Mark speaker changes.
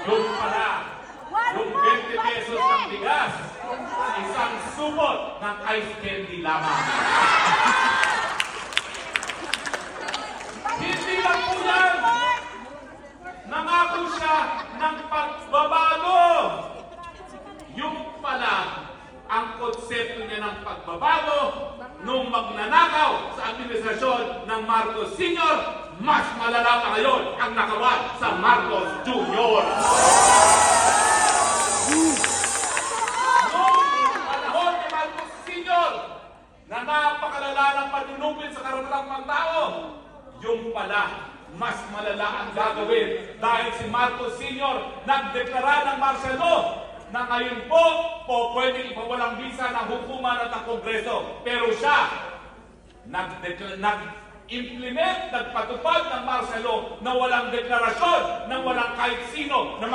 Speaker 1: Yung pala, yung 20 pesos ng bigas, isang subot ng ice candy lamang. Hindi lang po yan. Nangako siya ng pagbabago. Yung pala, ang konsepto niya ng pagbabago nung magnanakaw sa administrasyon ng Marcos Sr., mas malala pa ngayon ang nakawan sa Marcos Jr. Noong panahon ni Marcos Sr. na napakalala ng panunupin sa karapatang pangtao, yung pala, mas malala ang gagawin dahil si Marcos Sr. nagdeklara ng martial law na ngayon po pwedeng ipawalang bisa ng hukuman at ng Kongreso. Pero siya, nag-implement, nagpatupad ng martial law na walang deklarasyon, ng walang kahit sino na